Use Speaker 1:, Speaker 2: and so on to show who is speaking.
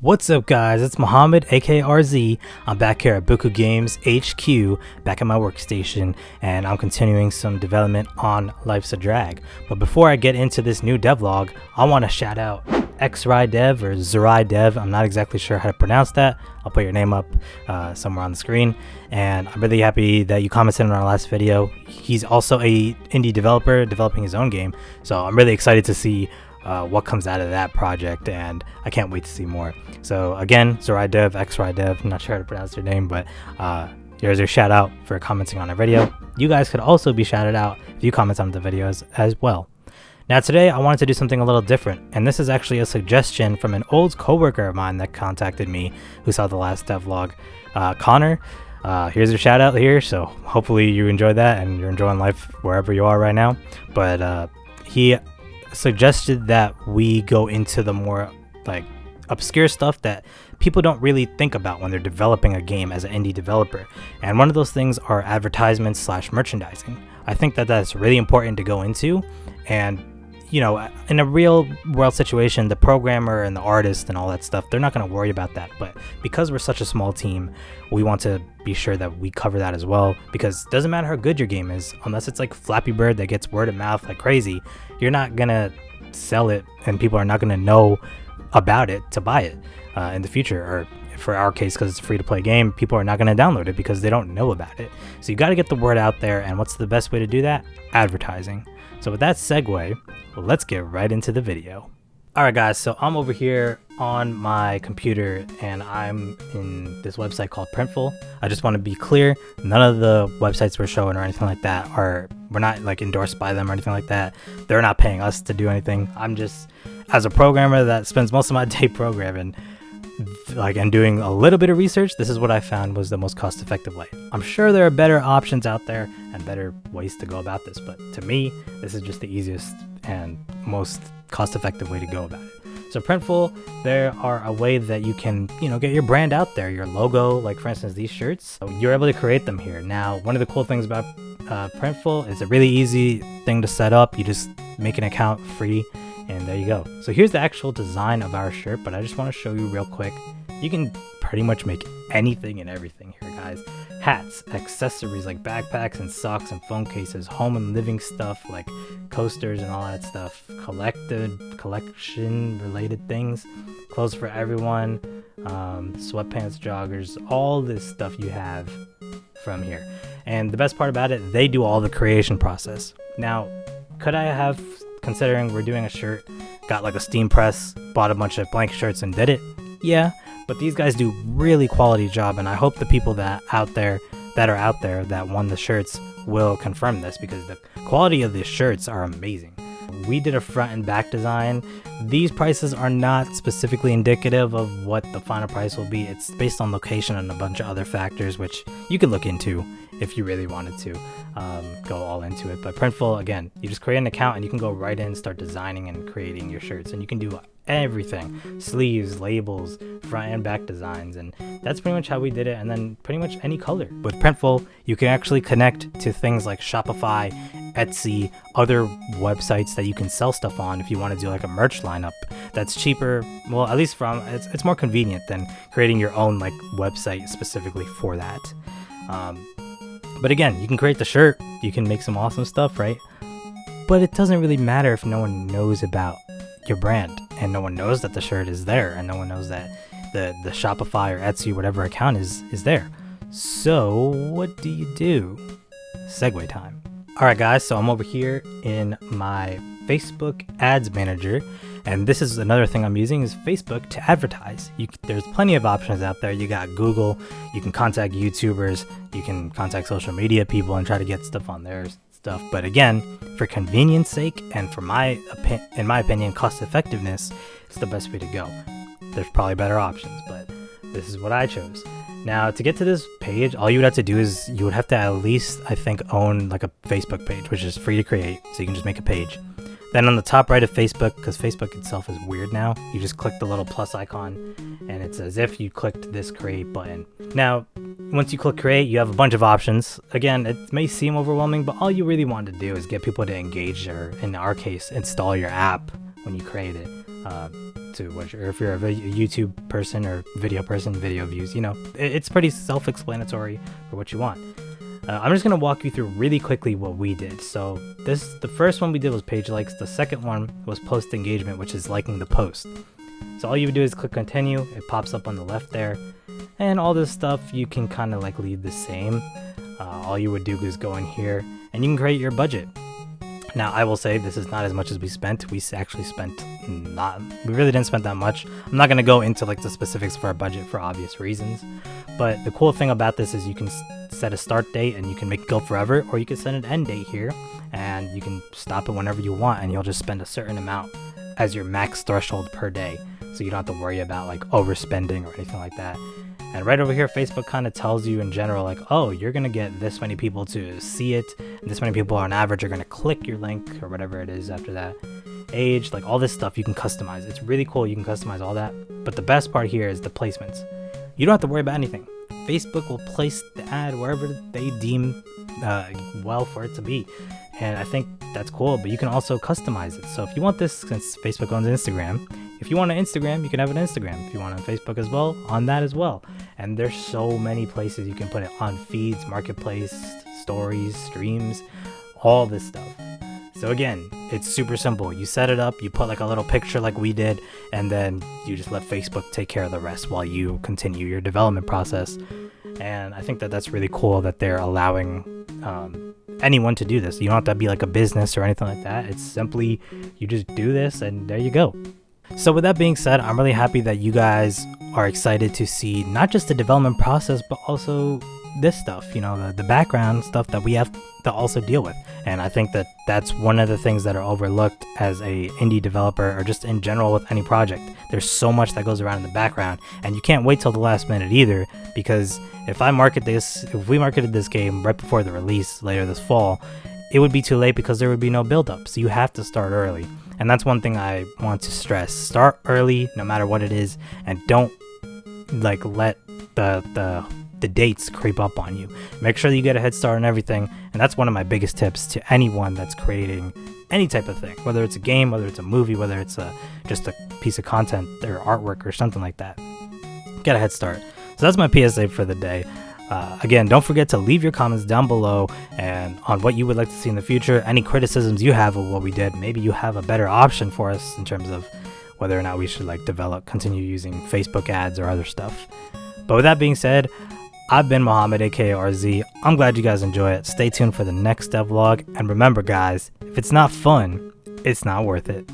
Speaker 1: What's up guys, it's Mohamed AKA RZ. I'm back here at Bukugames HQ, back at my workstation, and I'm continuing some development on Life's a Drag. But before I get into this new devlog, I want to shout out XRI Dev or Zerai Dev. I'm not exactly sure how to pronounce that. I'll put your name up somewhere on the screen. And I'm really happy that you commented on our last video. He's also a indie developer developing his own game, so I'm really excited to see what comes out of that project, and I can't wait to see more. So again, Zerai Dev, XRI Dev, I'm not sure how to pronounce your name, but here's your shout out for commenting on our video. You guys could also be shouted out if you comment on the videos as well. Now today I wanted to do something a little different, and this is actually a suggestion from an old coworker of mine that contacted me who saw the last devlog. Connor, here's your shout out here, so hopefully you enjoyed that and you're enjoying life wherever you are right now. But he suggested that we go into the more like obscure stuff that people don't really think about when they're developing a game as an indie developer, and one of those things are advertisements slash merchandising. I think that that's really important to go into, and you know, in a real world situation, the programmer and the artist and all that stuff, they're not going to worry about that. But because we're such a small team, we want to be sure that we cover that as well, because it doesn't matter how good your game is, unless it's like Flappy Bird that gets word of mouth like crazy, you're not going to sell it and people are not going to know about it to buy it in the future. Or for our case, because it's a free to play game, people are not going to download it because they don't know about it. So you got to get the word out there, and what's the best way to do that? Advertising. So with that segue, let's get right into the video. Alright guys, so I'm over here on my computer and I'm in this website called Printful. I just want to be clear, none of the websites we're showing or anything like that we're not like endorsed by them or anything like that. They're not paying us to do anything. I'm just, as a programmer that spends most of my day programming, and doing a little bit of research, this is what I found was the most cost-effective way. I'm sure there are better options out there and better ways to go about this, but to me, this is just the easiest and most cost-effective way to go about it. So Printful, there are a way that you can, get your brand out there, your logo, like for instance these shirts. So you're able to create them here. Now, one of the cool things about Printful is a really easy thing to set up. You just make an account free, and there you go. So here's the actual design of our shirt, but I just want to show you real quick. You can pretty much make anything and everything here, guys. Hats, accessories like backpacks and socks and phone cases, home and living stuff like coasters and all that stuff, collection related things, clothes for everyone, sweatpants, joggers, all this stuff you have from here. And the best part about it, they do all the creation process. Now, could I have, considering we're doing a shirt, got like a steam press, bought a bunch of blank shirts and did it? Yeah, but these guys do really quality job, and I hope the people that are out there that won the shirts will confirm this, because the quality of the shirts are amazing. We did a front and back design. These prices are not specifically indicative of what the final price will be. It's based on location and a bunch of other factors, which you can look into if you really wanted to go all into it. But Printful, again, you just create an account and you can go right in and start designing and creating your shirts, and you can do everything: sleeves, labels, front and back designs, and that's pretty much how we did it. And then pretty much any color. With Printful, you can actually connect to things like Shopify, Etsy, other websites that you can sell stuff on if you want to do like a merch lineup that's cheaper. Well, at least it's more convenient than creating your own like website specifically for that. But again, you can create the shirt, you can make some awesome stuff, right? But it doesn't really matter if no one knows about your brand, and no one knows that the shirt is there, and no one knows that the Shopify or Etsy, whatever account is there. So what do you do? Segue time. Alright guys, so I'm over here in my Facebook ads manager, and this is another thing I'm using is Facebook to advertise. There's plenty of options out there. You got Google, you can contact YouTubers, you can contact social media people and try to get stuff on their stuff. But again, for convenience sake and for in my opinion, cost effectiveness, it's the best way to go. There's probably better options, but this is what I chose. Now, to get to this page, all you would have to do is you would have to at least, I think, own like a Facebook page, which is free to create. So you can just make a page. Then on the top right of Facebook, because Facebook itself is weird now, you just click the little plus icon and it's as if you clicked this create button. Now, once you click create, you have a bunch of options. Again, it may seem overwhelming, but all you really want to do is get people to engage, or in our case, install your app when you create it. to what if you're a YouTube person or video person, video views. You know, it's pretty self-explanatory for what you want. I'm just gonna walk you through really quickly what we did. So the first one we did was page likes. The second one was post engagement, which is liking the post. So all you would do is click continue. It pops up on the left there, and all this stuff you can kind of like leave the same. All you would do is go in here and you can create your budget. Now, I will say this is not as much as we spent. We actually spent we really didn't spend that much. I'm not going to go into like the specifics for our budget for obvious reasons. But the cool thing about this is you can set a start date and you can make it go forever, or you can set an end date here and you can stop it whenever you want, and you'll just spend a certain amount as your max threshold per day. So you don't have to worry about like overspending or anything like that. And right over here, Facebook kind of tells you in general, like, oh, you're going to get this many people to see it, and this many people on average are going to click your link or whatever it is after that. Age, like all this stuff you can customize. It's really cool. You can customize all that. But the best part here is the placements. You don't have to worry about anything. Facebook will place the ad wherever they deem well for it to be. And I think that's cool, but you can also customize it. So if you want this, since Facebook owns Instagram, if you want an Instagram, you can have an Instagram. If you want on Facebook as well, on that as well. And there's so many places you can put it on: feeds, marketplace, stories, streams, all this stuff. So again, it's super simple. You set it up, you put like a little picture like we did, and then you just let Facebook take care of the rest while you continue your development process. And I think that that's really cool that they're allowing anyone to do this. You don't have to be like a business or anything like that. It's simply you just do this and there you go. So with that being said, I'm really happy that you guys are excited to see not just the development process, but also this stuff, you know, the background stuff that we have to also deal with. And I think that that's one of the things that are overlooked as a indie developer, or just in general with any project. There's so much that goes around in the background, and you can't wait till the last minute either, because if we marketed this game right before the release later this fall, it would be too late because there would be no build up. So you have to start early. And that's one thing I want to stress. Start early no matter what it is, and don't like let the dates creep up on you. Make sure that you get a head start on everything, and that's one of my biggest tips to anyone that's creating any type of thing, whether it's a game, whether it's a movie, whether it's just a piece of content or artwork or something like that. Get a head start. So that's my PSA for the day. Again, don't forget to leave your comments down below and on what you would like to see in the future, any criticisms you have of what we did. Maybe you have a better option for us in terms of whether or not we should like continue using Facebook ads or other stuff. But with that being said, I've been Mohamed AKA RZ. I'm glad you guys enjoy it. Stay tuned for the next devlog, and remember guys, if it's not fun, it's not worth it.